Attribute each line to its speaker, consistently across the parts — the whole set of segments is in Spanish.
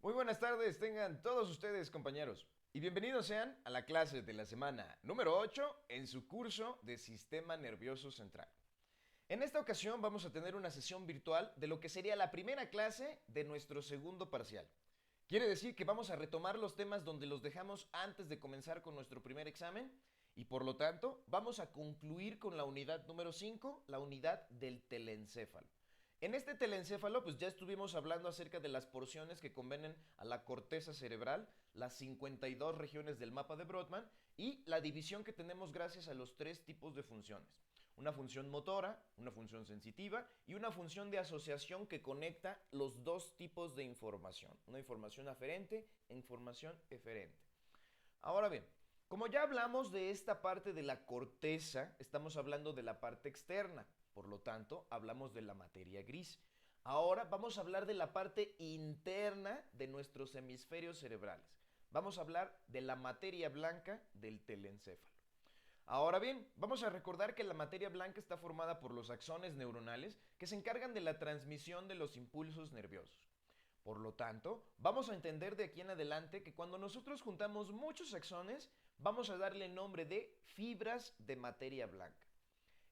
Speaker 1: Muy buenas tardes, tengan todos ustedes compañeros y bienvenidos sean a la clase de la semana número 8 en su curso de Sistema Nervioso Central. En esta ocasión vamos a tener una sesión virtual de lo que sería la primera clase de nuestro segundo parcial. Quiere decir que vamos a retomar los temas donde los dejamos antes de comenzar con nuestro primer examen y por lo tanto vamos a concluir con la unidad número 5, la unidad del telencéfalo. En este telencéfalo, pues ya estuvimos hablando acerca de las porciones que convenen a la corteza cerebral, las 52 regiones del mapa de Brodmann y la división que tenemos gracias a los tres tipos de funciones. Una función motora, una función sensitiva y una función de asociación que conecta los dos tipos de información. Una información aferente e información eferente. Ahora bien, como ya hablamos de esta parte de la corteza, estamos hablando de la parte externa. Por lo tanto, hablamos de la materia gris. Ahora vamos a hablar de la parte interna de nuestros hemisferios cerebrales. Vamos a hablar de la materia blanca del telencéfalo. Ahora bien, vamos a recordar que la materia blanca está formada por los axones neuronales que se encargan de la transmisión de los impulsos nerviosos. Por lo tanto, vamos a entender de aquí en adelante que cuando nosotros juntamos muchos axones, vamos a darle nombre de fibras de materia blanca.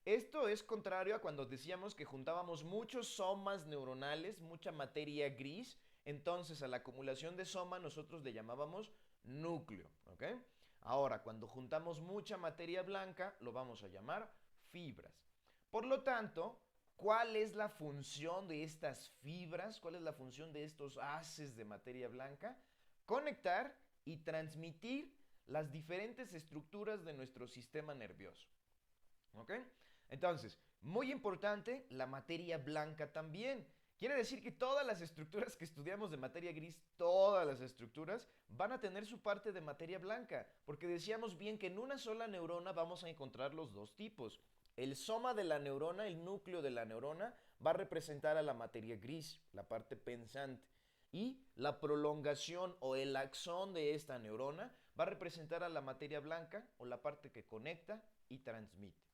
Speaker 1: Esto es contrario a cuando decíamos que juntábamos muchos somas neuronales, mucha materia gris, entonces a la acumulación de soma nosotros le llamábamos núcleo, ¿ok? Ahora, cuando juntamos mucha materia blanca, lo vamos a llamar fibras. Por lo tanto, ¿cuál es la función de estas fibras? ¿Cuál es la función de estos haces de materia blanca? Conectar y transmitir las diferentes estructuras de nuestro sistema nervioso. ¿Ok? Entonces, muy importante, la materia blanca también. Quiere decir que todas las estructuras que estudiamos de materia gris, todas las estructuras, van a tener su parte de materia blanca, porque decíamos bien que en una sola neurona vamos a encontrar los dos tipos. El soma de la neurona, el núcleo de la neurona, va a representar a la materia gris, la parte pensante. Y la prolongación o el axón de esta neurona va a representar a la materia blanca o la parte que conecta y transmite.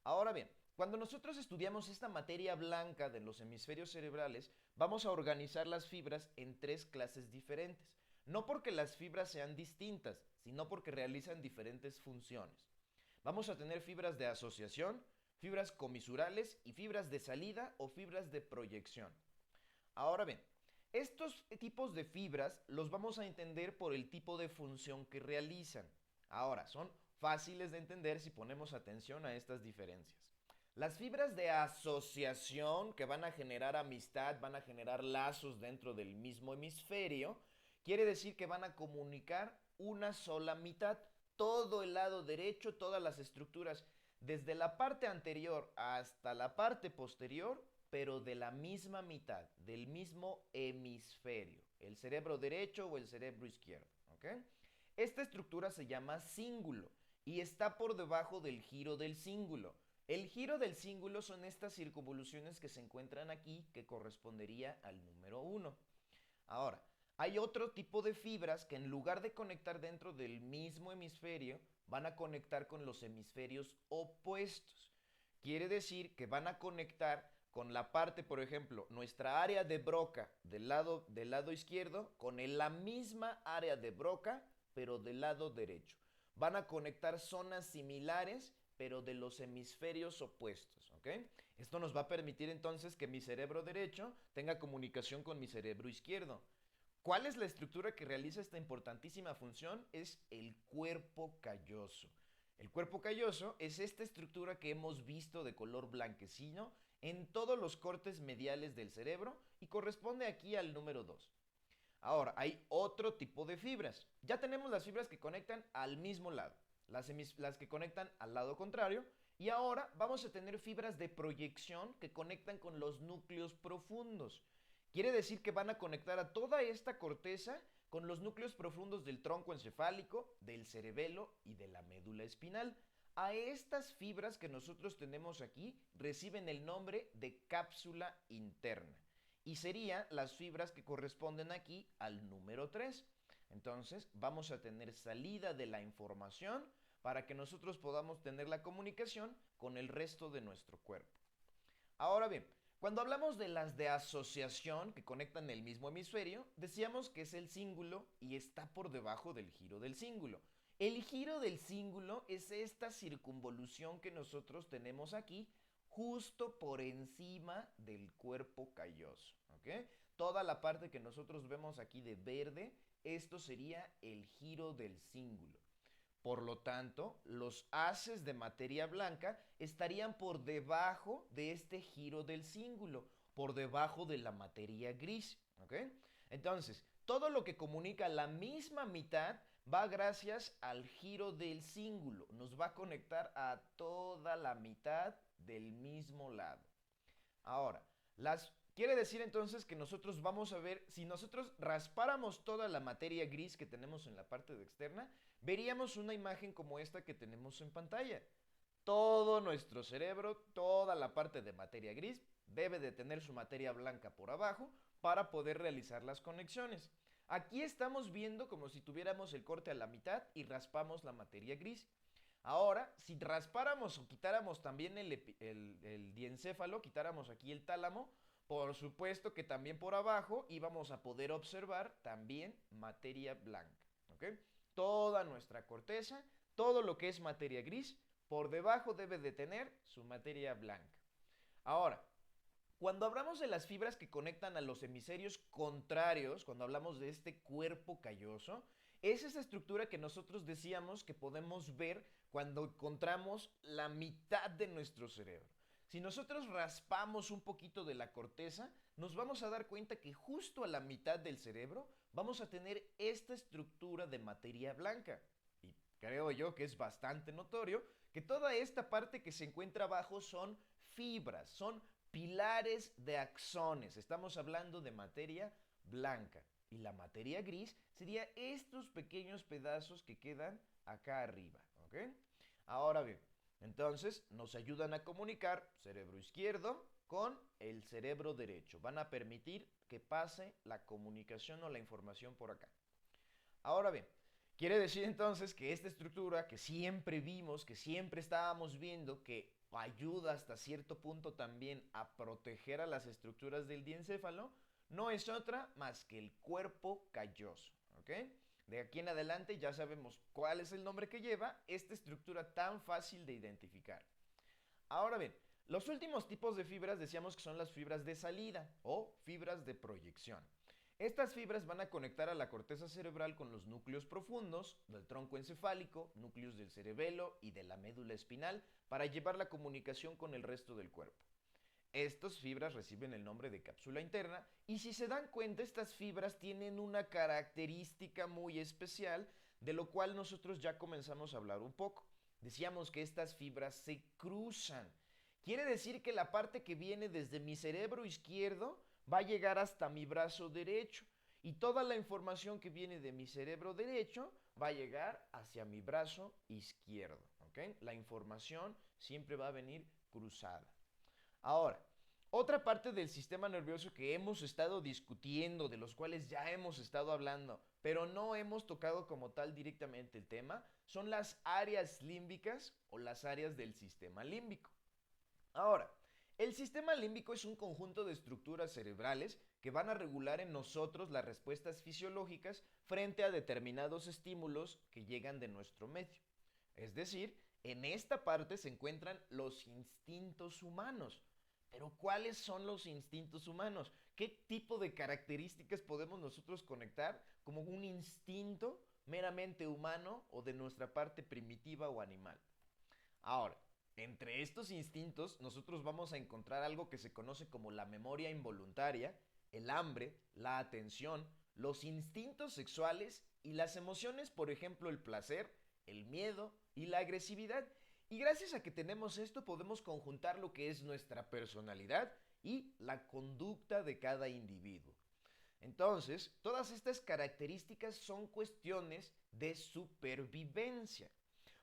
Speaker 1: Ahora bien, cuando nosotros estudiamos esta materia blanca de los hemisferios cerebrales, vamos a organizar las fibras en tres clases diferentes. No porque las fibras sean distintas, sino porque realizan diferentes funciones. Vamos a tener fibras de asociación, fibras comisurales y fibras de salida o fibras de proyección. Ahora bien, estos tipos de fibras los vamos a entender por el tipo de función que realizan. Ahora, son fáciles de entender si ponemos atención a estas diferencias. Las fibras de asociación que van a generar amistad, van a generar lazos dentro del mismo hemisferio, quiere decir que van a comunicar una sola mitad, todo el lado derecho, todas las estructuras, desde la parte anterior hasta la parte posterior, pero de la misma mitad, del mismo hemisferio, el cerebro derecho o el cerebro izquierdo. ¿Ok? Esta estructura se llama cíngulo y está por debajo del giro del cíngulo. El giro del cíngulo son estas circunvoluciones que se encuentran aquí que correspondería al número 1. Ahora, hay otro tipo de fibras que en lugar de conectar dentro del mismo hemisferio, van a conectar con los hemisferios opuestos. Quiere decir que van a conectar con la parte, por ejemplo, nuestra área de Broca del lado izquierdo, con la misma área de Broca, pero del lado derecho. Van a conectar zonas similares, pero de los hemisferios opuestos, ¿ok? Esto nos va a permitir entonces que mi cerebro derecho tenga comunicación con mi cerebro izquierdo. ¿Cuál es la estructura que realiza esta importantísima función? Es el cuerpo calloso. El cuerpo calloso es esta estructura que hemos visto de color blanquecino en todos los cortes mediales del cerebro y corresponde aquí al número 2. Ahora, hay otro tipo de fibras. Ya tenemos las fibras que conectan al mismo lado, las que conectan al lado contrario, y ahora vamos a tener fibras de proyección que conectan con los núcleos profundos. Quiere decir que van a conectar a toda esta corteza con los núcleos profundos del tronco encefálico, del cerebelo y de la médula espinal. A estas fibras que nosotros tenemos aquí reciben el nombre de cápsula interna y serían las fibras que corresponden aquí al número 3. Entonces vamos a tener salida de la información para que nosotros podamos tener la comunicación con el resto de nuestro cuerpo. Ahora bien, Cuando hablamos de las de asociación que conectan el mismo hemisferio, decíamos que es el cíngulo y está por debajo del giro del cíngulo. El giro del cíngulo es esta circunvolución que nosotros tenemos aquí, justo por encima del cuerpo calloso. ¿Ok? Toda la parte que nosotros vemos aquí de verde, esto sería el giro del cíngulo. Por lo tanto, los haces de materia blanca estarían por debajo de este giro del cíngulo, por debajo de la materia gris. ¿Ok? Entonces, todo lo que comunica la misma mitad va gracias al giro del cíngulo. Nos va a conectar a toda la mitad del mismo lado. Ahora, quiere decir entonces que nosotros vamos a ver, si nosotros raspáramos toda la materia gris que tenemos en la parte de externa, veríamos una imagen como esta que tenemos en pantalla. Todo nuestro cerebro, toda la parte de materia gris, debe de tener su materia blanca por abajo para poder realizar las conexiones. Aquí estamos viendo como si tuviéramos el corte a la mitad y raspamos la materia gris. Ahora, si raspáramos o quitáramos también el diencéfalo, quitáramos aquí el tálamo, por supuesto que también por abajo íbamos a poder observar también materia blanca. ¿Ok? Toda nuestra corteza, todo lo que es materia gris, por debajo debe de tener su materia blanca. Ahora, cuando hablamos de las fibras que conectan a los hemisferios contrarios, cuando hablamos de este cuerpo calloso, es esa estructura que nosotros decíamos que podemos ver cuando encontramos la mitad de nuestro cerebro. Si nosotros raspamos un poquito de la corteza, nos vamos a dar cuenta que justo a la mitad del cerebro vamos a tener esta estructura de materia blanca. Y creo yo que es bastante notorio que toda esta parte que se encuentra abajo son fibras, son pilares de axones. Estamos hablando de materia blanca. Y la materia gris sería estos pequeños pedazos que quedan acá arriba. ¿Ok? Ahora bien, entonces nos ayudan a comunicar cerebro izquierdo con el cerebro derecho. Van a permitir que pase la comunicación o la información por acá. Ahora bien, quiere decir entonces que esta estructura que siempre vimos, que siempre estábamos viendo, que ayuda hasta cierto punto también a proteger a las estructuras del diencéfalo, no es otra más que el cuerpo calloso. ¿Ok? De aquí en adelante ya sabemos cuál es el nombre que lleva esta estructura tan fácil de identificar. Ahora bien, los últimos tipos de fibras decíamos que son las fibras de salida o fibras de proyección. Estas fibras van a conectar a la corteza cerebral con los núcleos profundos del tronco encefálico, núcleos del cerebelo y de la médula espinal para llevar la comunicación con el resto del cuerpo. Estas fibras reciben el nombre de cápsula interna y si se dan cuenta estas fibras tienen una característica muy especial de lo cual nosotros ya comenzamos a hablar un poco. Decíamos que estas fibras se cruzan. Quiere decir que la parte que viene desde mi cerebro izquierdo va a llegar hasta mi brazo derecho y toda la información que viene de mi cerebro derecho va a llegar hacia mi brazo izquierdo. ¿Ok? La información siempre va a venir cruzada. Ahora, otra parte del sistema nervioso que hemos estado discutiendo, de los cuales ya hemos estado hablando, pero no hemos tocado como tal directamente el tema, son las áreas límbicas o las áreas del sistema límbico. Ahora, el sistema límbico es un conjunto de estructuras cerebrales que van a regular en nosotros las respuestas fisiológicas frente a determinados estímulos que llegan de nuestro medio. Es decir, en esta parte se encuentran los instintos humanos. Pero ¿cuáles son los instintos humanos? ¿Qué tipo de características podemos nosotros conectar como un instinto meramente humano o de nuestra parte primitiva o animal? Ahora, entre estos instintos nosotros vamos a encontrar algo que se conoce como la memoria involuntaria, el hambre, la atención, los instintos sexuales y las emociones, por ejemplo, el placer, el miedo y la agresividad. Y gracias a que tenemos esto podemos conjuntar lo que es nuestra personalidad y la conducta de cada individuo. Entonces, todas estas características son cuestiones de supervivencia.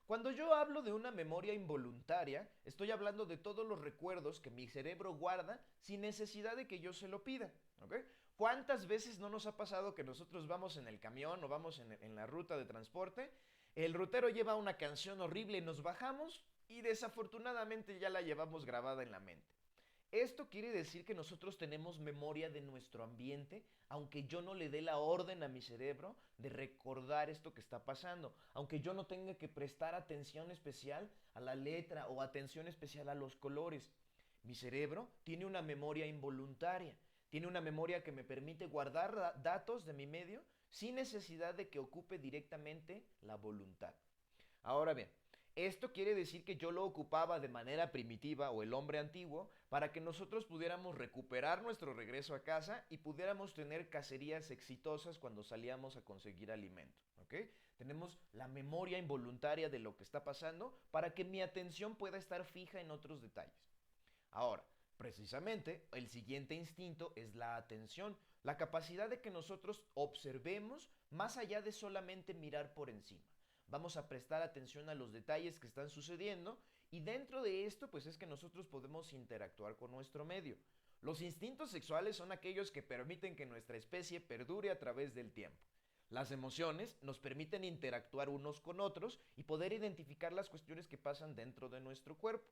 Speaker 1: Cuando yo hablo de una memoria involuntaria, estoy hablando de todos los recuerdos que mi cerebro guarda sin necesidad de que yo se lo pida. ¿Ok? ¿Cuántas veces no nos ha pasado que nosotros vamos en el camión o vamos en la ruta de transporte? El rutero lleva una canción horrible y nos bajamos y desafortunadamente ya la llevamos grabada en la mente. Esto quiere decir que nosotros tenemos memoria de nuestro ambiente, aunque yo no le dé la orden a mi cerebro de recordar esto que está pasando, aunque yo no tenga que prestar atención especial a la letra o atención especial a los colores. Mi cerebro tiene una memoria involuntaria, tiene una memoria que me permite guardar datos de mi medio sin necesidad de que ocupe directamente la voluntad. Ahora bien, esto quiere decir que yo lo ocupaba de manera primitiva o el hombre antiguo para que nosotros pudiéramos recuperar nuestro regreso a casa y pudiéramos tener cacerías exitosas cuando salíamos a conseguir alimento. ¿Ok? Tenemos la memoria involuntaria de lo que está pasando para que mi atención pueda estar fija en otros detalles. Ahora, precisamente, el siguiente instinto es la atención, la capacidad de que nosotros observemos más allá de solamente mirar por encima. Vamos a prestar atención a los detalles que están sucediendo y dentro de esto pues es que nosotros podemos interactuar con nuestro medio. Los instintos sexuales son aquellos que permiten que nuestra especie perdure a través del tiempo. Las emociones nos permiten interactuar unos con otros y poder identificar las cuestiones que pasan dentro de nuestro cuerpo.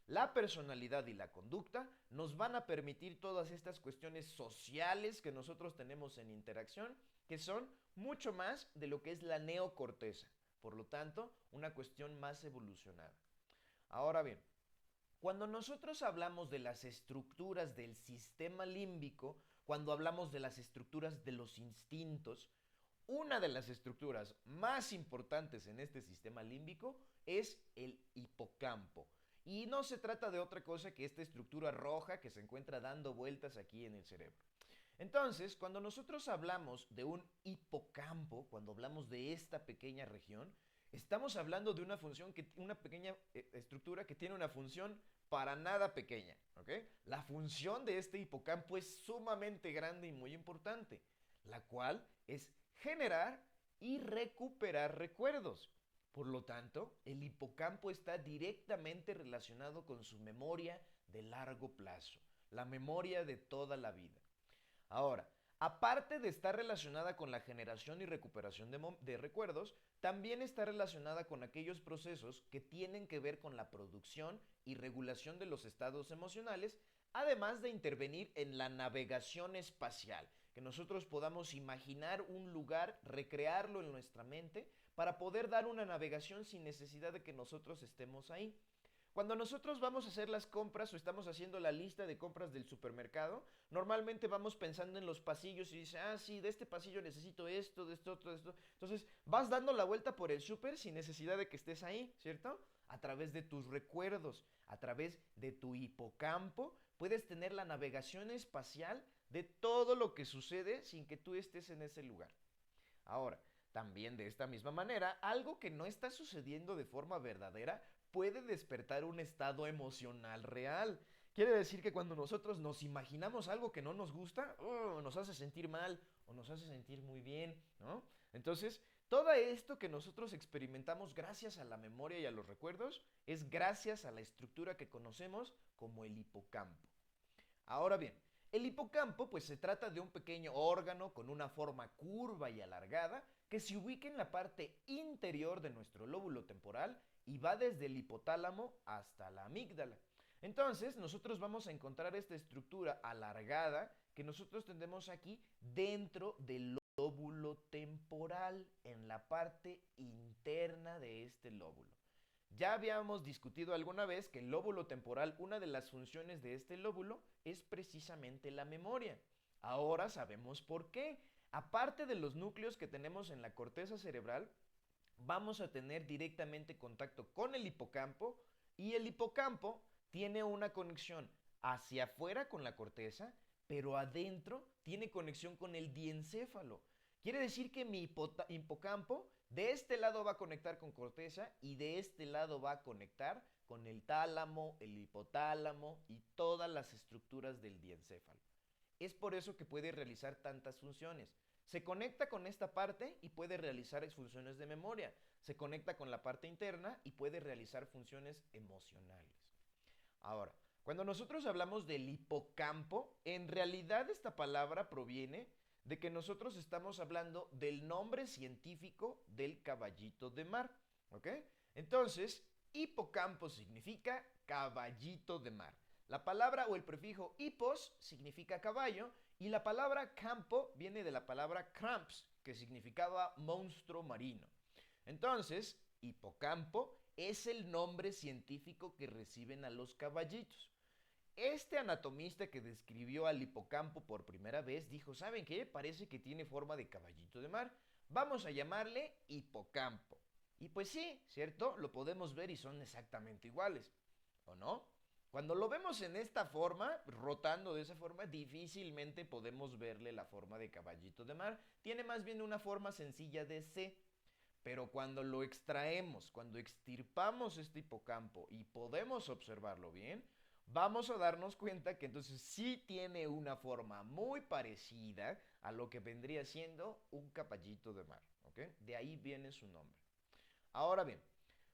Speaker 1: La personalidad y la conducta nos van a permitir todas estas cuestiones sociales que nosotros tenemos en interacción, que son mucho más de lo que es la neocorteza. Por lo tanto, una cuestión más evolucionada. Ahora bien, cuando nosotros hablamos de las estructuras del sistema límbico, cuando hablamos de las estructuras de los instintos, una de las estructuras más importantes en este sistema límbico es el hipocampo. Y no se trata de otra cosa que esta estructura roja que se encuentra dando vueltas aquí en el cerebro. Entonces, cuando nosotros hablamos de un hipocampo, cuando hablamos de esta pequeña región, estamos hablando de una función, una pequeña estructura que tiene una función para nada pequeña. ¿Ok? La función de este hipocampo es sumamente grande y muy importante, la cual es generar y recuperar recuerdos. Por lo tanto, el hipocampo está directamente relacionado con su memoria de largo plazo, la memoria de toda la vida. Ahora, aparte de estar relacionada con la generación y recuperación de recuerdos, también está relacionada con aquellos procesos que tienen que ver con la producción y regulación de los estados emocionales, además de intervenir en la navegación espacial, que nosotros podamos imaginar un lugar, recrearlo en nuestra mente, para poder dar una navegación sin necesidad de que nosotros estemos ahí. Cuando nosotros vamos a hacer las compras o estamos haciendo la lista de compras del supermercado, normalmente vamos pensando en los pasillos y dice, ah, sí, de este pasillo necesito esto, de esto, otro, de esto. Entonces vas dando la vuelta por el súper sin necesidad de que estés ahí, ¿cierto? A través de tus recuerdos, a través de tu hipocampo, puedes tener la navegación espacial de todo lo que sucede sin que tú estés en ese lugar. Ahora, también de esta misma manera, algo que no está sucediendo de forma verdadera puede despertar un estado emocional real. Quiere decir que cuando nosotros nos imaginamos algo que no nos gusta, nos hace sentir mal o nos hace sentir muy bien, ¿no? Entonces, todo esto que nosotros experimentamos gracias a la memoria y a los recuerdos es gracias a la estructura que conocemos como el hipocampo. Ahora bien, el hipocampo pues se trata de un pequeño órgano con una forma curva y alargada que se ubica en la parte interior de nuestro lóbulo temporal y va desde el hipotálamo hasta la amígdala. Entonces nosotros vamos a encontrar esta estructura alargada que nosotros tenemos aquí dentro del lóbulo temporal, en la parte interna de este lóbulo. Ya habíamos discutido alguna vez que el lóbulo temporal, una de las funciones de este lóbulo es precisamente la memoria. Ahora sabemos por qué. Aparte de los núcleos que tenemos en la corteza cerebral, vamos a tener directamente contacto con el hipocampo y el hipocampo tiene una conexión hacia afuera con la corteza, pero adentro tiene conexión con el diencéfalo. Quiere decir que mi hipocampo de este lado va a conectar con corteza y de este lado va a conectar con el tálamo, el hipotálamo y todas las estructuras del diencéfalo. Es por eso que puede realizar tantas funciones. Se conecta con esta parte y puede realizar funciones de memoria. Se conecta con la parte interna y puede realizar funciones emocionales. Ahora, cuando nosotros hablamos del hipocampo, en realidad esta palabra proviene de que nosotros estamos hablando del nombre científico del caballito de mar. ¿Ok? Entonces, hipocampo significa caballito de mar. La palabra o el prefijo hipos significa caballo y la palabra campo viene de la palabra cramps, que significaba monstruo marino. Entonces, hipocampo es el nombre científico que reciben a los caballitos. Este anatomista que describió al hipocampo por primera vez dijo, ¿saben qué? Parece que tiene forma de caballito de mar. Vamos a llamarle hipocampo. Y pues sí, ¿cierto? Lo podemos ver y son exactamente iguales, ¿o no? Cuando lo vemos en esta forma, rotando de esa forma, difícilmente podemos verle la forma de caballito de mar. Tiene más bien una forma sencilla de C. Pero cuando lo extraemos, cuando extirpamos este hipocampo y podemos observarlo bien, vamos a darnos cuenta que entonces sí tiene una forma muy parecida a lo que vendría siendo un caballito de mar, ¿ok? De ahí viene su nombre. Ahora bien,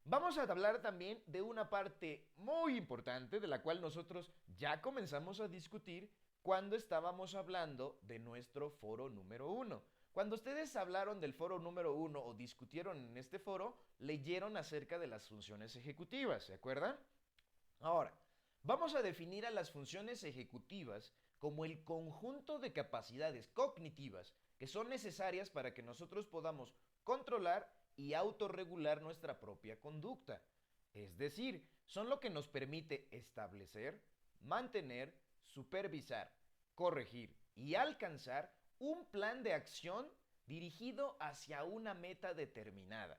Speaker 1: vamos a hablar también de una parte muy importante de la cual nosotros ya comenzamos a discutir cuando estábamos hablando de nuestro foro número 1. Cuando ustedes hablaron del foro número 1 o discutieron en este foro, leyeron acerca de las funciones ejecutivas, ¿se acuerdan? Ahora, vamos a definir a las funciones ejecutivas como el conjunto de capacidades cognitivas que son necesarias para que nosotros podamos controlar y autorregular nuestra propia conducta. Es decir, son lo que nos permite establecer, mantener, supervisar, corregir y alcanzar un plan de acción dirigido hacia una meta determinada.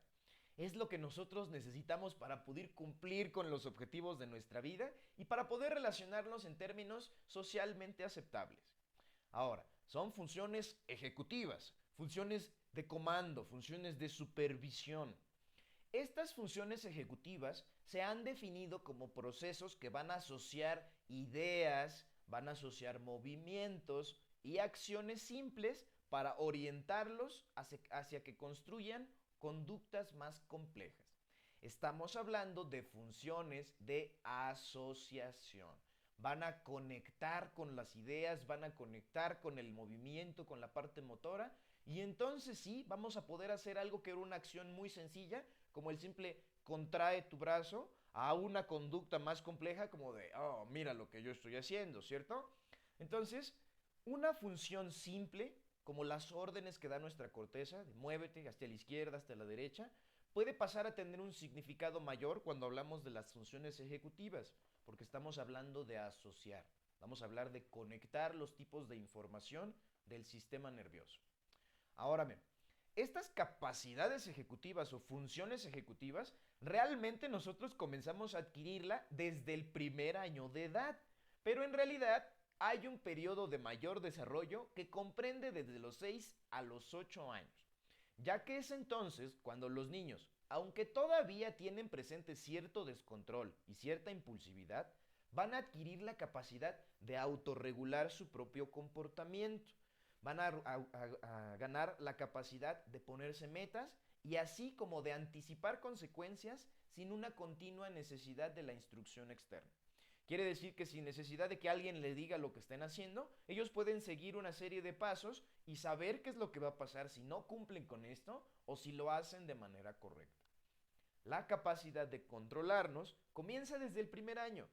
Speaker 1: Es lo que nosotros necesitamos para poder cumplir con los objetivos de nuestra vida y para poder relacionarnos en términos socialmente aceptables. Ahora, son funciones ejecutivas, funciones de comando, funciones de supervisión. Estas funciones ejecutivas se han definido como procesos que van a asociar ideas, van a asociar movimientos y acciones simples para orientarlos hacia que construyan conductas más complejas. Estamos hablando de funciones de asociación. Van a conectar con las ideas, van a conectar con el movimiento, con la parte motora, y entonces sí, vamos a poder hacer algo que era una acción muy sencilla, como el simple contrae tu brazo, a una conducta más compleja como de, oh, mira lo que yo estoy haciendo, ¿cierto? Entonces, una función simple, como las órdenes que da nuestra corteza, de muévete hacia la izquierda, hacia la derecha, puede pasar a tener un significado mayor cuando hablamos de las funciones ejecutivas, porque estamos hablando de asociar, vamos a hablar de conectar los tipos de información del sistema nervioso. Ahora bien, estas capacidades ejecutivas o funciones ejecutivas, realmente nosotros comenzamos a adquirirla desde el primer año de edad, pero en realidad hay un periodo de mayor desarrollo que comprende desde los 6 a los 8 años, ya que es entonces cuando los niños, aunque todavía tienen presente cierto descontrol y cierta impulsividad, van a adquirir la capacidad de autorregular su propio comportamiento. Van a ganar la capacidad de ponerse metas y así como de anticipar consecuencias sin una continua necesidad de la instrucción externa. Quiere decir que sin necesidad de que alguien les diga lo que estén haciendo, ellos pueden seguir una serie de pasos y saber qué es lo que va a pasar si no cumplen con esto o si lo hacen de manera correcta. La capacidad de controlarnos comienza desde el primer año.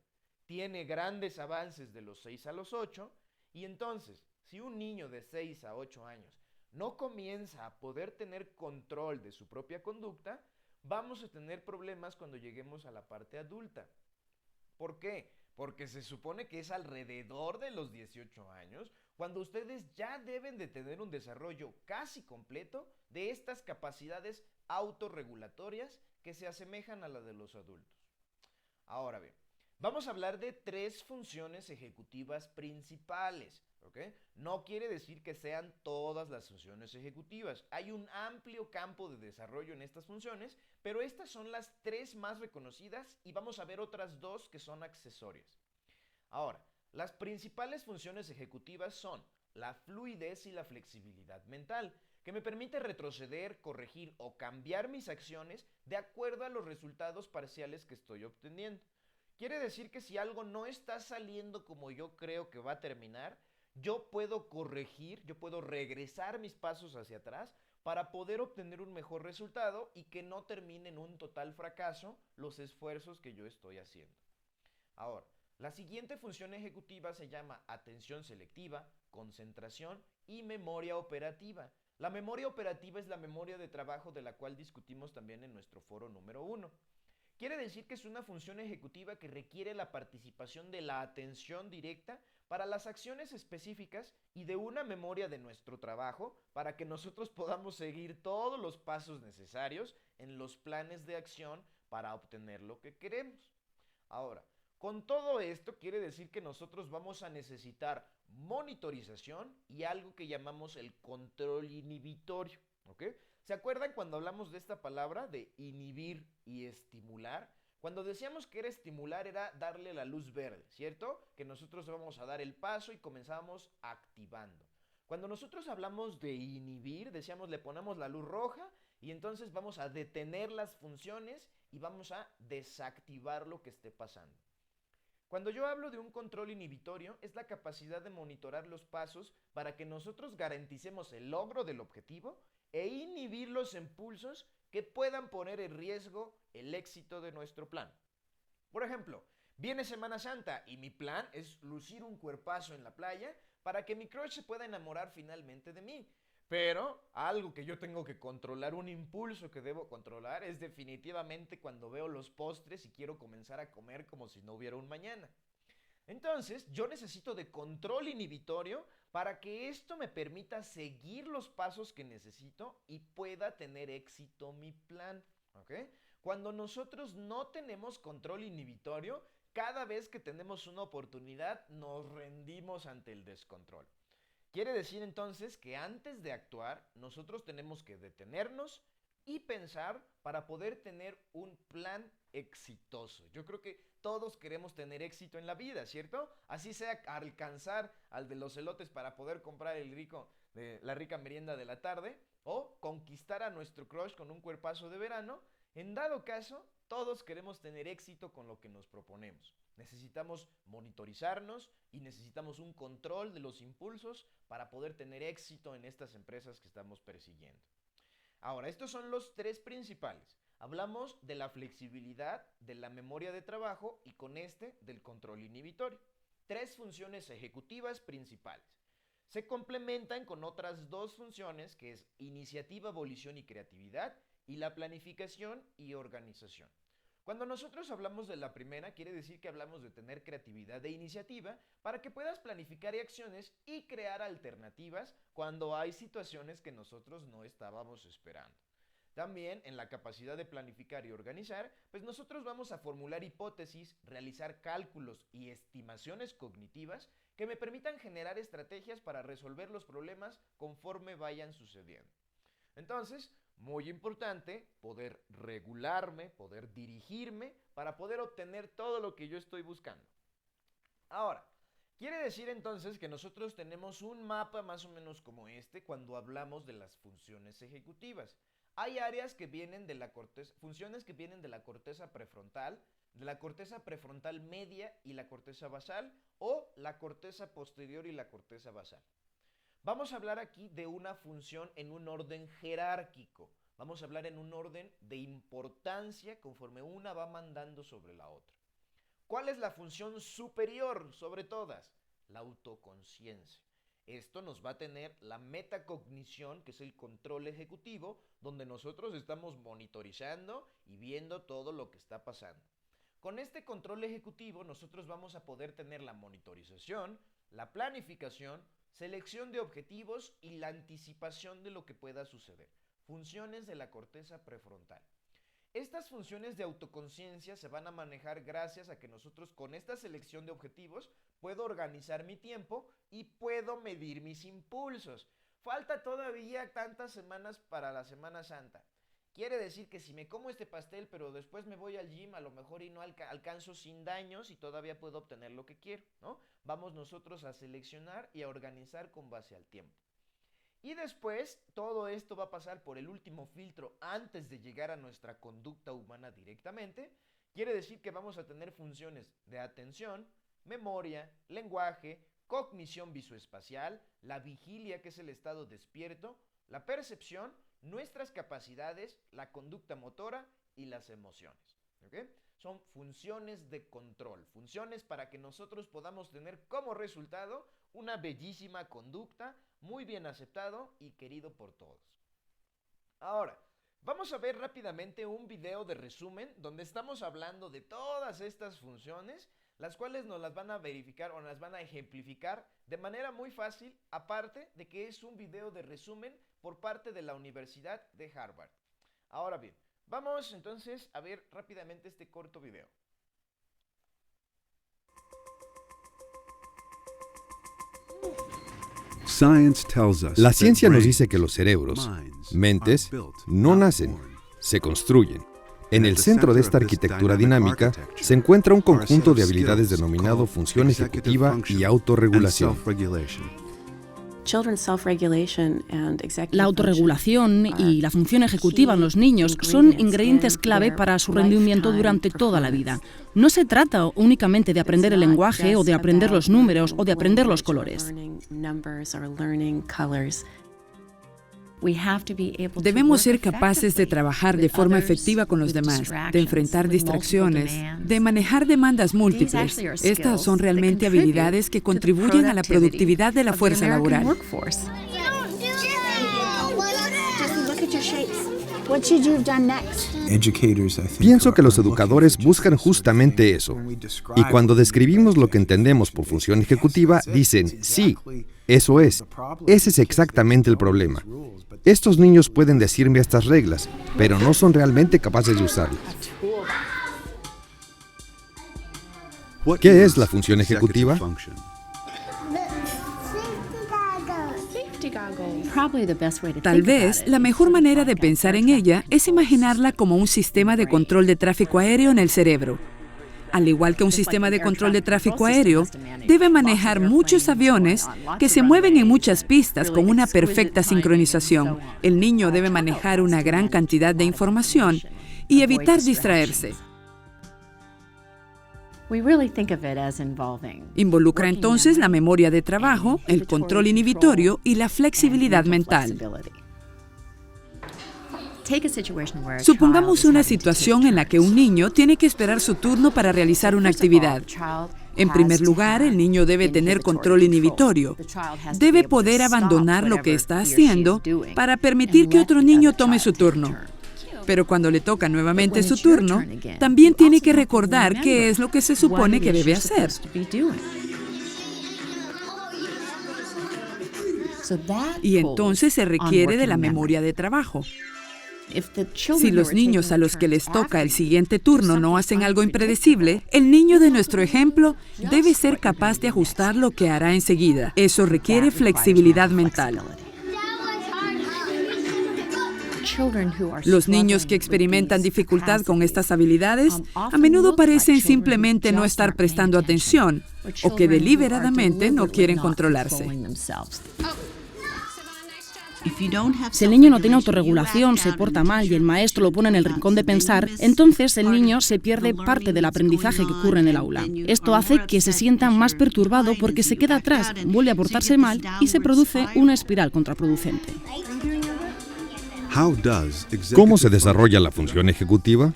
Speaker 1: Tiene grandes avances de los 6 a los 8 y entonces, si un niño de 6 a 8 años no comienza a poder tener control de su propia conducta, vamos a tener problemas cuando lleguemos a la parte adulta. ¿Por qué? Porque se supone que es alrededor de los 18 años cuando ustedes ya deben de tener un desarrollo casi completo de estas capacidades autorregulatorias que se asemejan a la de los adultos. Ahora bien, vamos a hablar de tres funciones ejecutivas principales, ¿ok? No quiere decir que sean todas las funciones ejecutivas. Hay un amplio campo de desarrollo en estas funciones, pero estas son las tres más reconocidas y vamos a ver otras dos que son accesorias. Ahora, las principales funciones ejecutivas son la fluidez y la flexibilidad mental, que me permite retroceder, corregir o cambiar mis acciones de acuerdo a los resultados parciales que estoy obteniendo. Quiere decir que si algo no está saliendo como yo creo que va a terminar, yo puedo corregir, yo puedo regresar mis pasos hacia atrás para poder obtener un mejor resultado y que no termine en un total fracaso los esfuerzos que yo estoy haciendo. Ahora, La siguiente función ejecutiva se llama atención selectiva, concentración y memoria operativa. La memoria operativa es la memoria de trabajo de la cual discutimos también en nuestro foro número 1. Quiere decir que es una función ejecutiva que requiere la participación de la atención directa para las acciones específicas y de una memoria de nuestro trabajo para que nosotros podamos seguir todos los pasos necesarios en los planes de acción para obtener lo que queremos. Ahora, con todo esto quiere decir que nosotros vamos a necesitar monitorización y algo que llamamos el control inhibitorio, ¿ok? ¿Se acuerdan cuando hablamos de esta palabra de inhibir y estimular? Cuando decíamos que era estimular era darle la luz verde, ¿cierto? Que nosotros vamos a dar el paso y comenzamos activando. Cuando nosotros hablamos de inhibir, decíamos le ponemos la luz roja y entonces vamos a detener las funciones y vamos a desactivar lo que esté pasando. Cuando yo hablo de un control inhibitorio, es la capacidad de monitorar los pasos para que nosotros garanticemos el logro del objetivo e inhibir los impulsos que puedan poner en riesgo el éxito de nuestro plan. Por ejemplo, viene Semana Santa y mi plan es lucir un cuerpazo en la playa para que mi crush se pueda enamorar finalmente de mí. Pero algo que yo tengo que controlar, un impulso que debo controlar, es definitivamente cuando veo los postres y quiero comenzar a comer como si no hubiera un mañana. Entonces, yo necesito de control inhibitorio para que esto me permita seguir los pasos que necesito y pueda tener éxito mi plan. ¿Ok? Cuando nosotros no tenemos control inhibitorio, cada vez que tenemos una oportunidad nos rendimos ante el descontrol. Quiere decir entonces que antes de actuar, nosotros tenemos que detenernos y pensar para poder tener un plan exitoso. Yo creo que todos queremos tener éxito en la vida, ¿cierto? Así sea alcanzar al de los elotes para poder comprar la rica merienda de la tarde o conquistar a nuestro crush con un cuerpazo de verano. En dado caso, todos queremos tener éxito con lo que nos proponemos. Necesitamos monitorizarnos y necesitamos un control de los impulsos para poder tener éxito en estas empresas que estamos persiguiendo. Ahora, estos son los tres principales. Hablamos de la flexibilidad, de la memoria de trabajo y con del control inhibitorio. Tres funciones ejecutivas principales. Se complementan con otras dos funciones que es iniciativa, volición y creatividad y la planificación y organización. Cuando nosotros hablamos de la primera, quiere decir que hablamos de tener creatividad e iniciativa para que puedas planificar acciones y crear alternativas cuando hay situaciones que nosotros no estábamos esperando. También en la capacidad de planificar y organizar, pues nosotros vamos a formular hipótesis, realizar cálculos y estimaciones cognitivas que me permitan generar estrategias para resolver los problemas conforme vayan sucediendo. Entonces, muy importante poder regularme, poder dirigirme para poder obtener todo lo que yo estoy buscando. Ahora, quiere decir entonces que nosotros tenemos un mapa más o menos como este cuando hablamos de las funciones ejecutivas. Hay áreas que vienen de la corteza, funciones que vienen de la corteza prefrontal media y la corteza basal o la corteza posterior y la corteza basal. Vamos a hablar aquí de una función en un orden jerárquico. Vamos a hablar en un orden de importancia conforme una va mandando sobre la otra. ¿Cuál es la función superior sobre todas? La autoconciencia. Esto nos va a tener la metacognición, que es el control ejecutivo, donde nosotros estamos monitorizando y viendo todo lo que está pasando. Con este control ejecutivo nosotros vamos a poder tener la monitorización, la planificación, selección de objetivos y la anticipación de lo que pueda suceder. Funciones de la corteza prefrontal. Estas funciones de autoconciencia se van a manejar gracias a que nosotros con esta selección de objetivos puedo organizar mi tiempo y puedo medir mis impulsos. Falta todavía tantas semanas para la Semana Santa. Quiere decir que si me como este pastel pero después me voy al gym a lo mejor y no alcanzo sin daños y todavía puedo obtener lo que quiero, ¿no? Vamos nosotros a seleccionar y a organizar con base al tiempo. Y después todo esto va a pasar por el último filtro antes de llegar a nuestra conducta humana directamente. Quiere decir que vamos a tener funciones de atención, memoria, lenguaje, cognición visoespacial, la vigilia, que es el estado despierto, la percepción, nuestras capacidades, la conducta motora y las emociones. ¿Okay? son funciones de control, funciones para que nosotros podamos tener como resultado una bellísima conducta, muy bien aceptado y querido por todos. Ahora, vamos a ver rápidamente un video de resumen donde estamos hablando de todas estas funciones, las cuales nos las van a verificar o nos las van a ejemplificar de manera muy fácil, aparte de que es un video de resumen por parte de la Universidad de Harvard. Ahora bien, vamos entonces a ver rápidamente este corto video.
Speaker 2: La ciencia nos dice que los cerebros, mentes, no nacen, se construyen. En el centro de esta arquitectura dinámica se encuentra un conjunto de habilidades denominado función ejecutiva y autorregulación.
Speaker 3: La autorregulación y la función ejecutiva en los niños son ingredientes clave para su rendimiento durante toda la vida. No se trata únicamente de aprender el lenguaje o de aprender los números o de aprender los colores.
Speaker 4: Debemos ser capaces de trabajar de forma efectiva con los demás, de enfrentar distracciones, de manejar demandas múltiples. Estas son realmente habilidades que contribuyen a la productividad de la fuerza laboral.
Speaker 2: Pienso que los educadores buscan justamente eso. Y cuando describimos lo que entendemos por función ejecutiva, dicen, sí, eso es. Ese es exactamente el problema. Estos niños pueden decirme estas reglas, pero no son realmente capaces de usarlas. ¿Qué es la función ejecutiva?
Speaker 4: Tal vez la mejor manera de pensar en ella es imaginarla como un sistema de control de tráfico aéreo en el cerebro. Al igual que un sistema de control de tráfico aéreo, debe manejar muchos aviones que se mueven en muchas pistas con una perfecta sincronización. El niño debe manejar una gran cantidad de información y evitar distraerse. Involucra entonces la memoria de trabajo, el control inhibitorio y la flexibilidad mental. Supongamos una situación en la que un niño tiene que esperar su turno para realizar una actividad. En primer lugar, el niño debe tener control inhibitorio. Debe poder abandonar lo que está haciendo para permitir que otro niño tome su turno. Pero cuando le toca nuevamente su turno, también tiene que recordar qué es lo que se supone que debe hacer. Y entonces se requiere de la memoria de trabajo. Si los niños a los que les toca el siguiente turno no hacen algo impredecible, el niño de nuestro ejemplo debe ser capaz de ajustar lo que hará enseguida. Eso requiere flexibilidad mental. Los niños que experimentan dificultad con estas habilidades a menudo parecen simplemente no estar prestando atención o que deliberadamente no quieren controlarse.
Speaker 3: Si el niño no tiene autorregulación, se porta mal y el maestro lo pone en el rincón de pensar, entonces el niño se pierde parte del aprendizaje que ocurre en el aula. Esto hace que se sienta más perturbado porque se queda atrás, vuelve a portarse mal y se produce una espiral contraproducente.
Speaker 2: ¿Cómo se desarrolla la función ejecutiva?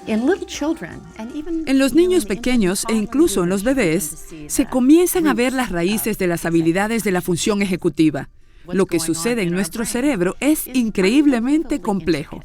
Speaker 4: En los niños pequeños e incluso en los bebés, se comienzan a ver las raíces de las habilidades de la función ejecutiva. Lo que sucede en nuestro cerebro es increíblemente complejo.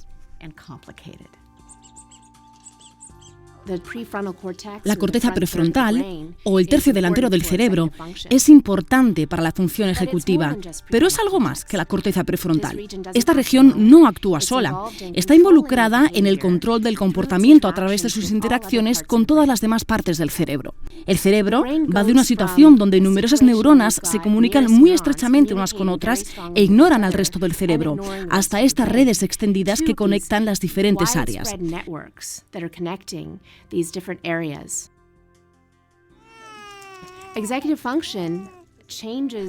Speaker 3: La corteza prefrontal, o el tercio delantero del cerebro, es importante para la función ejecutiva, pero es algo más que la corteza prefrontal. Esta región no actúa sola, está involucrada en el control del comportamiento a través de sus interacciones con todas las demás partes del cerebro. El cerebro va de una situación donde numerosas neuronas se comunican muy estrechamente unas con otras e ignoran al resto del cerebro, hasta estas redes extendidas que conectan las diferentes áreas.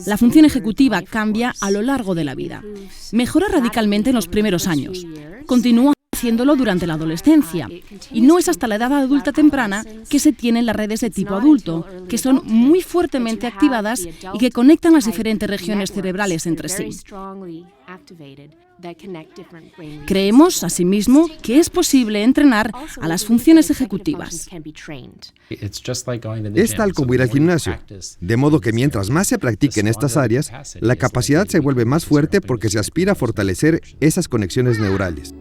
Speaker 3: La función ejecutiva cambia a lo largo de la vida. Mejora radicalmente en los primeros años. Continúa haciéndolo durante la adolescencia. Y no es hasta la edad adulta temprana que se tienen las redes de tipo adulto, que son muy fuertemente activadas y que conectan las diferentes regiones cerebrales entre sí. Creemos, asimismo, que es posible entrenar a las funciones ejecutivas.
Speaker 2: Es tal como ir al gimnasio, de modo que mientras más se practiquen estas áreas, la capacidad se vuelve más fuerte porque se aspira a fortalecer esas conexiones neurales.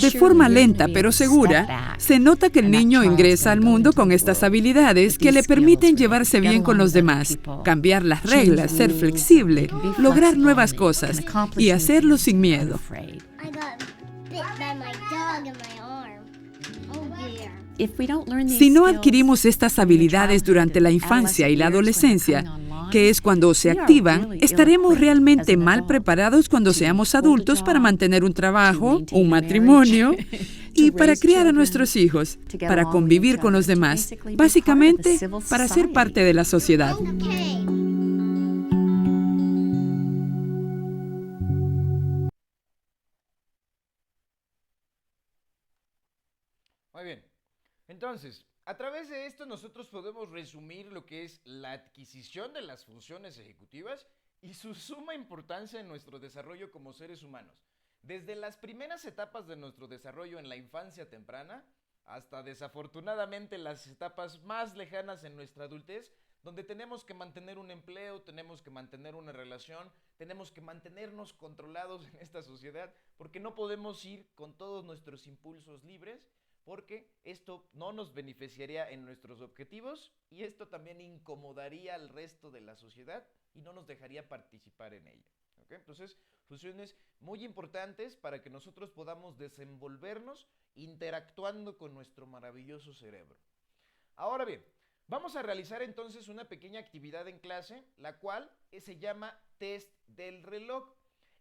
Speaker 4: De forma lenta pero segura, se nota que el niño ingresa al mundo con estas habilidades que le permiten llevarse bien con los demás, cambiar las reglas, ser flexible, lograr nuevas cosas y hacerlo sin miedo. Si no adquirimos estas habilidades durante la infancia y la adolescencia, que es cuando se activan, estaremos realmente mal preparados cuando seamos adultos para mantener un trabajo, un matrimonio y para criar a nuestros hijos, para convivir con los demás, básicamente para ser parte de la sociedad.
Speaker 1: Muy bien. Entonces, a través de esto nosotros podemos resumir lo que es la adquisición de las funciones ejecutivas y su suma importancia en nuestro desarrollo como seres humanos. Desde las primeras etapas de nuestro desarrollo en la infancia temprana hasta desafortunadamente las etapas más lejanas en nuestra adultez, donde tenemos que mantener un empleo, tenemos que mantener una relación, tenemos que mantenernos controlados en esta sociedad, porque no podemos ir con todos nuestros impulsos libres, porque esto no nos beneficiaría en nuestros objetivos y esto también incomodaría al resto de la sociedad y no nos dejaría participar en ella. ¿Okay? Entonces, funciones muy importantes para que nosotros podamos desenvolvernos interactuando con nuestro maravilloso cerebro. Ahora bien, vamos a realizar entonces una pequeña actividad en clase, la cual se llama test del reloj.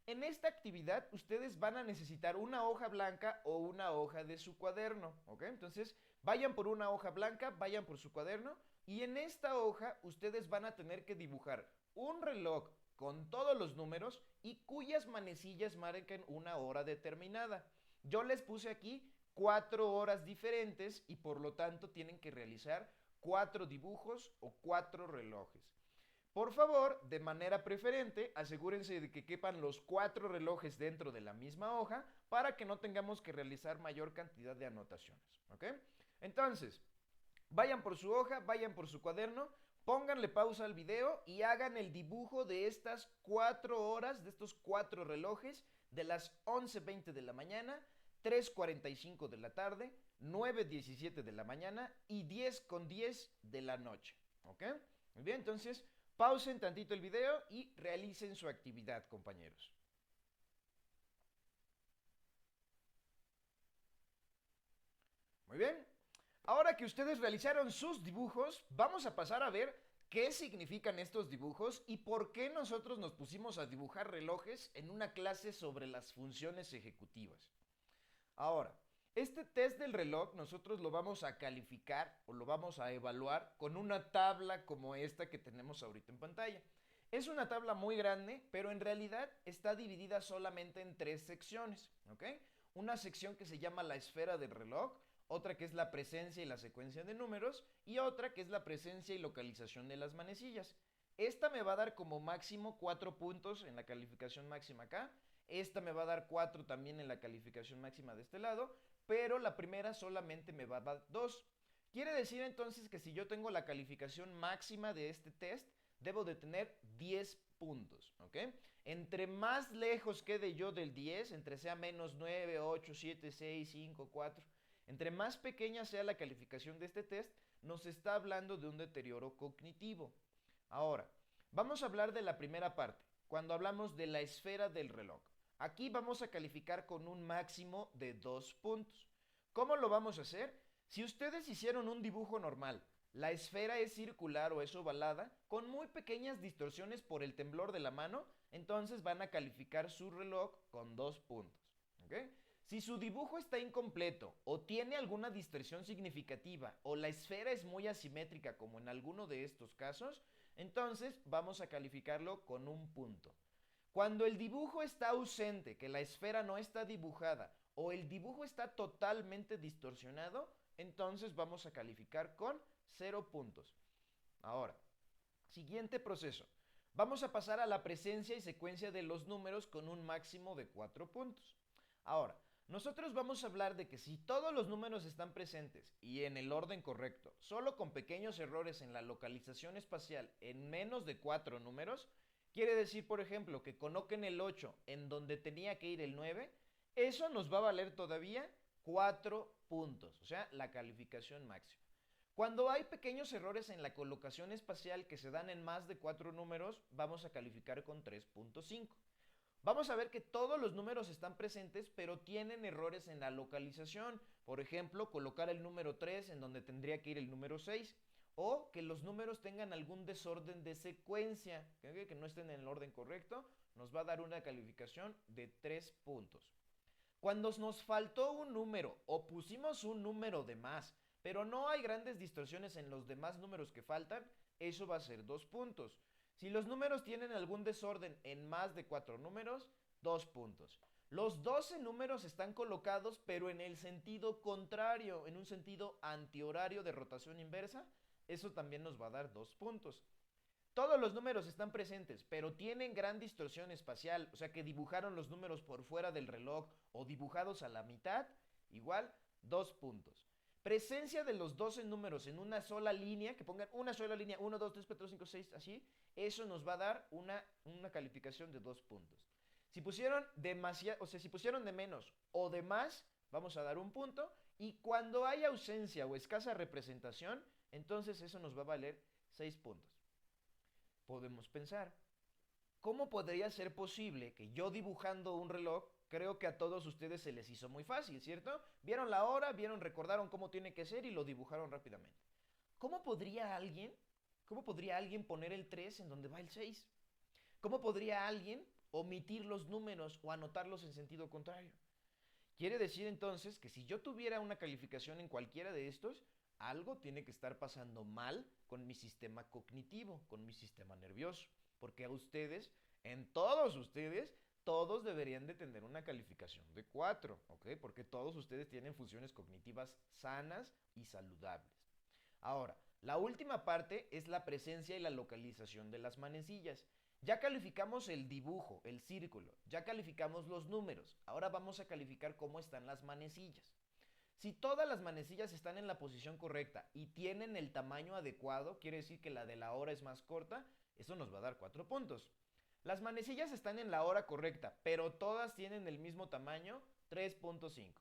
Speaker 1: En esta actividad ustedes van a necesitar una hoja blanca o una hoja de su cuaderno, ¿ok? Entonces vayan por una hoja blanca, vayan por su cuaderno y en esta hoja ustedes van a tener que dibujar un reloj con todos los números y cuyas manecillas marquen una hora determinada. Yo les puse aquí 4 horas diferentes y por lo tanto tienen que realizar 4 dibujos o 4 relojes. Por favor, de manera preferente, asegúrense de que quepan los 4 relojes dentro de la misma hoja para que no tengamos que realizar mayor cantidad de anotaciones, ¿ok? Entonces, vayan por su hoja, vayan por su cuaderno, pónganle pausa al video y hagan el dibujo de estas 4 horas, de estos 4 relojes, de las 11:20 de la mañana, 3:45 de la tarde, 9:17 de la mañana y 10:10 de la noche, ¿ok? Muy bien, entonces pausen tantito el video y realicen su actividad, compañeros. Muy bien. Ahora que ustedes realizaron sus dibujos, vamos a pasar a ver qué significan estos dibujos y por qué nosotros nos pusimos a dibujar relojes en una clase sobre las funciones ejecutivas. Ahora, este test del reloj nosotros lo vamos a calificar o lo vamos a evaluar con una tabla como esta que tenemos ahorita en pantalla. Es una tabla muy grande, pero en realidad está dividida solamente en 3 secciones, ¿ok? Una sección que se llama la esfera del reloj, otra que es la presencia y la secuencia de números y otra que es la presencia y localización de las manecillas. Esta me va a dar como máximo 4 puntos en la calificación máxima acá. Esta me va a dar 4 también en la calificación máxima de este lado, pero la primera solamente me va a dar 2. Quiere decir entonces que si yo tengo la calificación máxima de este test, debo de tener 10 puntos, ¿ok? Entre más lejos quede yo del 10, entre sea menos 9, 8, 7, 6, 5, 4, entre más pequeña sea la calificación de este test, nos está hablando de un deterioro cognitivo. Ahora, vamos a hablar de la primera parte, cuando hablamos de la esfera del reloj. Aquí vamos a calificar con un máximo de 2 puntos. ¿Cómo lo vamos a hacer? Si ustedes hicieron un dibujo normal, la esfera es circular o es ovalada, con muy pequeñas distorsiones por el temblor de la mano, entonces van a calificar su reloj con 2 puntos. ¿Ok? Si su dibujo está incompleto o tiene alguna distorsión significativa o la esfera es muy asimétrica como en alguno de estos casos, entonces vamos a calificarlo con 1 punto. Cuando el dibujo está ausente, que la esfera no está dibujada, o el dibujo está totalmente distorsionado, entonces vamos a calificar con 0 puntos. Ahora, siguiente proceso. Vamos a pasar a la presencia y secuencia de los números con un máximo de 4 puntos. Ahora, nosotros vamos a hablar de que si todos los números están presentes y en el orden correcto, solo con pequeños errores en la localización espacial en menos de 4 números, quiere decir, por ejemplo, que coloquen el 8 en donde tenía que ir el 9, eso nos va a valer todavía 4 puntos, o sea, la calificación máxima. Cuando hay pequeños errores en la colocación espacial que se dan en más de 4 números, vamos a calificar con 3.5. Vamos a ver que todos los números están presentes, pero tienen errores en la localización. Por ejemplo, colocar el número 3 en donde tendría que ir el número 6. O que los números tengan algún desorden de secuencia, que no estén en el orden correcto, nos va a dar una calificación de 3 puntos. Cuando nos faltó un número o pusimos un número de más, pero no hay grandes distorsiones en los demás números que faltan, eso va a ser 2 puntos. Si los números tienen algún desorden en más de 4 números, 2 puntos. Los 12 números están colocados, pero en el sentido contrario, en un sentido antihorario de rotación inversa, eso también nos va a dar 2 puntos. Todos los números están presentes, pero tienen gran distorsión espacial, o sea que dibujaron los números por fuera del reloj o dibujados a la mitad, igual 2 puntos. Presencia de los 12 números en una sola línea, que pongan una sola línea, 1, 2, 3, 4, 5, 6, así, eso nos va a dar una calificación de 2 puntos. Si pusieron demasiado, o sea, si pusieron de menos o de más, vamos a dar 1 punto, y cuando hay ausencia o escasa representación, entonces eso nos va a valer 6 puntos. Podemos pensar, ¿cómo podría ser posible que yo dibujando un reloj, creo que a todos ustedes se les hizo muy fácil, ¿cierto? Vieron la hora, recordaron cómo tiene que ser y lo dibujaron rápidamente. ¿Cómo podría alguien poner el 3 en donde va el 6? ¿Cómo podría alguien omitir los números o anotarlos en sentido contrario? Quiere decir entonces que si yo tuviera una calificación en cualquiera de estos, algo tiene que estar pasando mal con mi sistema cognitivo, con mi sistema nervioso. Porque a ustedes, todos deberían de tener una calificación de 4, ¿ok? Porque todos ustedes tienen funciones cognitivas sanas y saludables. Ahora, la última parte es la presencia y la localización de las manecillas. Ya calificamos el dibujo, el círculo, ya calificamos los números. Ahora vamos a calificar cómo están las manecillas. Si todas las manecillas están en la posición correcta y tienen el tamaño adecuado, quiere decir que la de la hora es más corta, eso nos va a dar 4 puntos. Las manecillas están en la hora correcta, pero todas tienen el mismo tamaño, 3.5.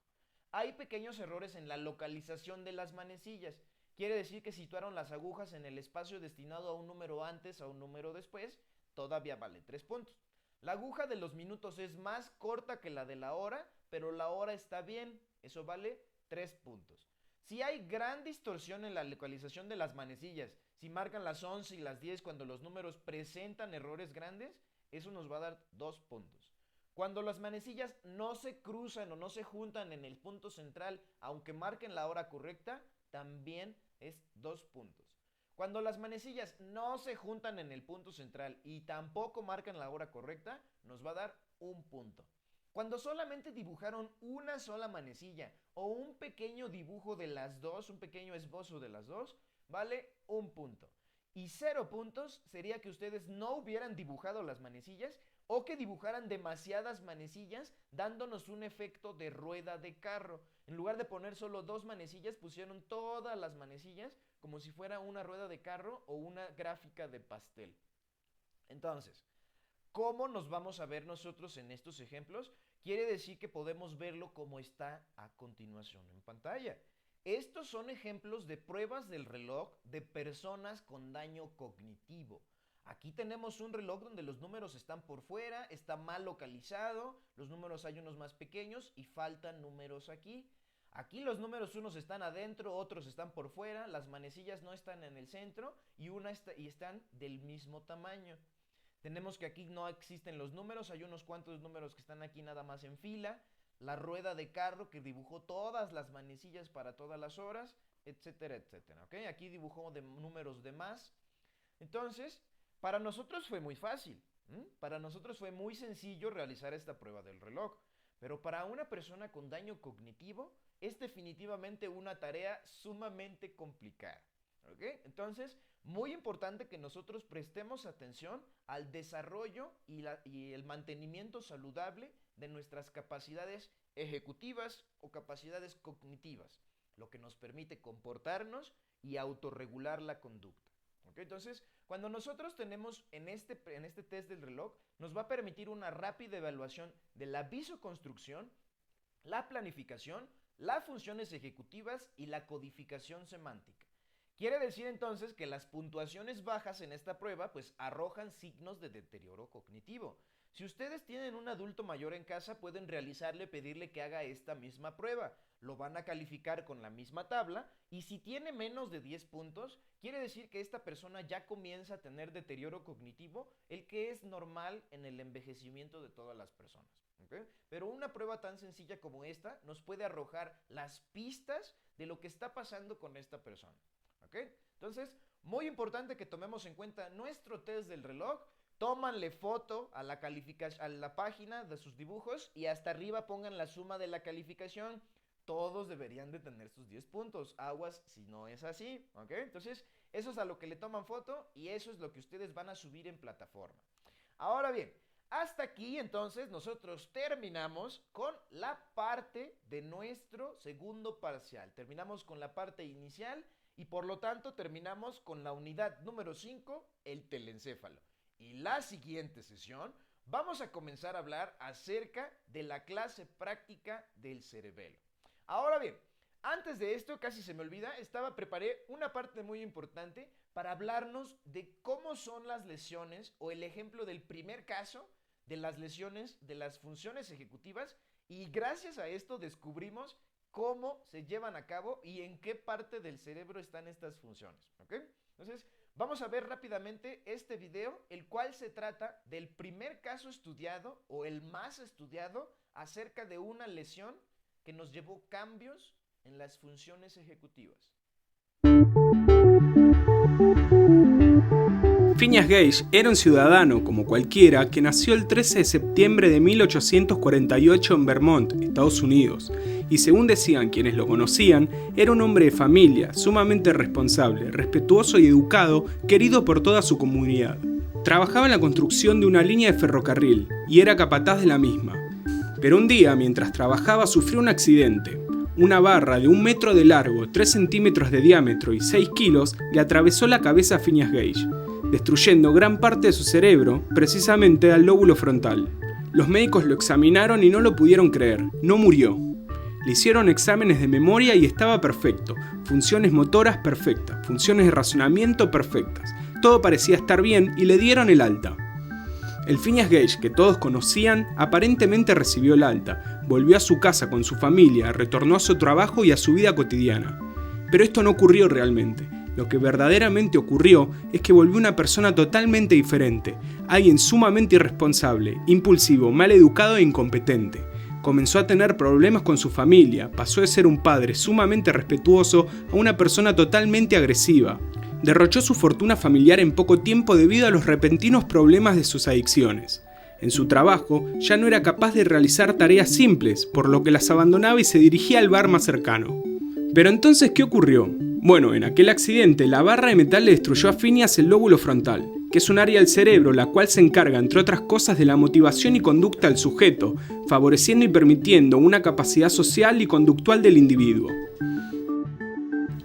Speaker 1: Hay pequeños errores en la localización de las manecillas. Quiere decir que situaron las agujas en el espacio destinado a un número antes o a un número después, todavía vale 3 puntos. La aguja de los minutos es más corta que la de la hora, pero la hora está bien, eso vale 3 puntos. Si hay gran distorsión en la localización de las manecillas, si marcan las 11 y las 10 cuando los números presentan errores grandes, eso nos va a dar 2 puntos. Cuando las manecillas no se cruzan o no se juntan en el punto central, aunque marquen la hora correcta, también es 2 puntos. Cuando las manecillas no se juntan en el punto central y tampoco marcan la hora correcta, nos va a dar 1 punto. Cuando solamente dibujaron una sola manecilla o un pequeño dibujo de las dos, un pequeño esbozo de las dos, vale 1 punto. Y 0 puntos sería que ustedes no hubieran dibujado las manecillas o que dibujaran demasiadas manecillas dándonos un efecto de rueda de carro. En lugar de poner solo 2 manecillas, pusieron todas las manecillas como si fuera una rueda de carro o una gráfica de pastel. Entonces, ¿cómo nos vamos a ver nosotros en estos ejemplos? Quiere decir que podemos verlo como está a continuación en pantalla. Estos son ejemplos de pruebas del reloj de personas con daño cognitivo. Aquí tenemos un reloj donde los números están por fuera, está mal localizado, los números hay unos más pequeños y faltan números aquí. Aquí los números unos están adentro, otros están por fuera, las manecillas no están en el centro y están del mismo tamaño. Tenemos que aquí no existen los números, hay unos cuantos números que están aquí nada más en fila. La rueda de carro que dibujó todas las manecillas para todas las horas, etcétera, etcétera. ¿Okay? Aquí dibujó números de más. Entonces, para nosotros fue muy fácil. Para nosotros fue muy sencillo realizar esta prueba del reloj, pero para una persona con daño cognitivo es definitivamente una tarea sumamente complicada. ¿Ok? Entonces, muy importante que nosotros prestemos atención al desarrollo y el mantenimiento saludable de nuestras capacidades ejecutivas o capacidades cognitivas, lo que nos permite comportarnos y autorregular la conducta. ¿Okay? Entonces, cuando nosotros tenemos en este test del reloj, nos va a permitir una rápida evaluación de la visoconstrucción, la planificación, las funciones ejecutivas y la codificación semántica. Quiere decir entonces que las puntuaciones bajas en esta prueba pues arrojan signos de deterioro cognitivo. Si ustedes tienen un adulto mayor en casa, pueden pedirle que haga esta misma prueba. Lo van a calificar con la misma tabla y si tiene menos de 10 puntos, quiere decir que esta persona ya comienza a tener deterioro cognitivo, el que es normal en el envejecimiento de todas las personas. ¿Okay? Pero una prueba tan sencilla como esta nos puede arrojar las pistas de lo que está pasando con esta persona. ¿Okay? Entonces, muy importante que tomemos en cuenta nuestro test del reloj. Tómanle foto a la página de sus dibujos y hasta arriba pongan la suma de la calificación. Todos deberían de tener sus 10 puntos. Aguas si no es así. ¿Ok? Entonces, eso es a lo que le toman foto y eso es lo que ustedes van a subir en plataforma. Ahora bien, hasta aquí entonces nosotros terminamos con la parte de nuestro segundo parcial. Terminamos con la parte inicial y por lo tanto terminamos con la unidad número 5, el telencéfalo. Y la siguiente sesión vamos a comenzar a hablar acerca de la clase práctica del cerebelo. Ahora bien, antes de esto, casi se me olvida, preparé una parte muy importante para hablarnos de cómo son las lesiones o el ejemplo del primer caso de las lesiones de las funciones ejecutivas y gracias a esto descubrimos cómo se llevan a cabo y en qué parte del cerebro están estas funciones. ¿Ok? Entonces, vamos a ver rápidamente este video, el cual se trata del primer caso estudiado o el más estudiado acerca de una lesión que nos llevó cambios en las funciones ejecutivas.
Speaker 5: Phineas Gage era un ciudadano, como cualquiera, que nació el 13 de septiembre de 1848 en Vermont, Estados Unidos, y según decían quienes lo conocían, era un hombre de familia, sumamente responsable, respetuoso y educado, querido por toda su comunidad. Trabajaba en la construcción de una línea de ferrocarril, y era capataz de la misma. Pero un día, mientras trabajaba, sufrió un accidente. Una barra de 1 metro de largo, 3 centímetros de diámetro y 6 kilos le atravesó la cabeza a Phineas Gage, destruyendo gran parte de su cerebro, precisamente al lóbulo frontal. Los médicos lo examinaron y no lo pudieron creer, no murió. Le hicieron exámenes de memoria y estaba perfecto, funciones motoras perfectas, funciones de razonamiento perfectas, todo parecía estar bien y le dieron el alta. El Phineas Gage que todos conocían aparentemente recibió el alta, volvió a su casa con su familia, retornó a su trabajo y a su vida cotidiana. Pero esto no ocurrió realmente. Lo que verdaderamente ocurrió es que volvió una persona totalmente diferente, alguien sumamente irresponsable, impulsivo, mal educado e incompetente. Comenzó a tener problemas con su familia, pasó de ser un padre sumamente respetuoso a una persona totalmente agresiva. Derrochó su fortuna familiar en poco tiempo debido a los repentinos problemas de sus adicciones. En su trabajo ya no era capaz de realizar tareas simples, por lo que las abandonaba y se dirigía al bar más cercano. Pero entonces, ¿qué ocurrió? Bueno, en aquel accidente, la barra de metal le destruyó a Phineas el lóbulo frontal, que es un área del cerebro la cual se encarga, entre otras cosas, de la motivación y conducta del sujeto, favoreciendo y permitiendo una capacidad social y conductual del individuo.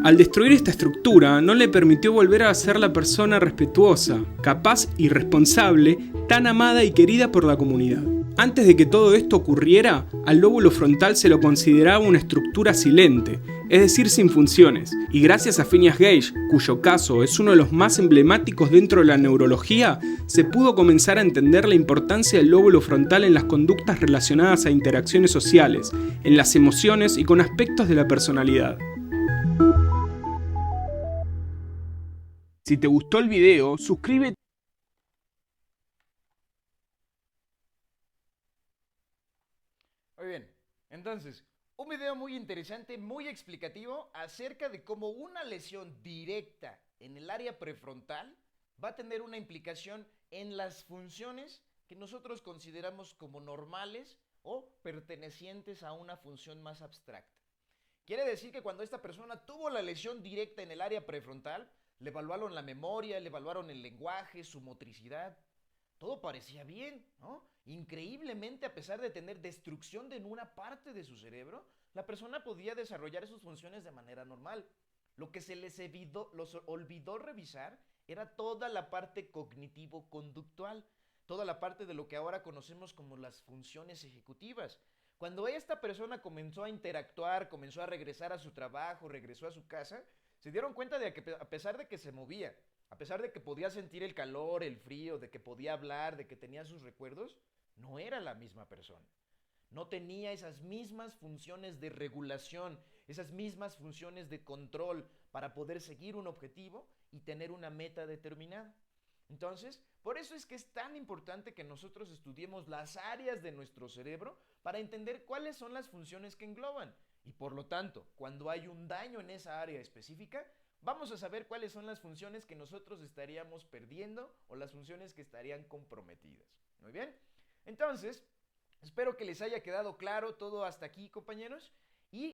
Speaker 5: Al destruir esta estructura, no le permitió volver a ser la persona respetuosa, capaz y responsable, tan amada y querida por la comunidad. Antes de que todo esto ocurriera, al lóbulo frontal se lo consideraba una estructura silente, es decir, sin funciones, y gracias a Phineas Gage, cuyo caso es uno de los más emblemáticos dentro de la neurología, se pudo comenzar a entender la importancia del lóbulo frontal en las conductas relacionadas a interacciones sociales, en las emociones y con aspectos de la personalidad. Si te gustó el video, suscríbete.
Speaker 1: Muy bien, entonces, un video muy interesante, muy explicativo acerca de cómo una lesión directa en el área prefrontal va a tener una implicación en las funciones que nosotros consideramos como normales o pertenecientes a una función más abstracta. Quiere decir que cuando esta persona tuvo la lesión directa en el área prefrontal, le evaluaron la memoria, le evaluaron el lenguaje, su motricidad. Todo parecía bien, ¿no? Increíblemente, a pesar de tener destrucción de una parte de su cerebro, la persona podía desarrollar sus funciones de manera normal. Lo que se les olvidó revisar era toda la parte cognitivo-conductual, toda la parte de lo que ahora conocemos como las funciones ejecutivas. Cuando esta persona comenzó a interactuar, comenzó a regresar a su trabajo, regresó a su casa, se dieron cuenta de que a pesar de que se movía, a pesar de que podía sentir el calor, el frío, de que podía hablar, de que tenía sus recuerdos, no era la misma persona. No tenía esas mismas funciones de regulación, esas mismas funciones de control para poder seguir un objetivo y tener una meta determinada. Entonces, por eso es que es tan importante que nosotros estudiemos las áreas de nuestro cerebro para entender cuáles son las funciones que engloban. Y por lo tanto, cuando hay un daño en esa área específica, vamos a saber cuáles son las funciones que nosotros estaríamos perdiendo o las funciones que estarían comprometidas. Muy bien. Entonces, espero que les haya quedado claro todo hasta aquí, compañeros.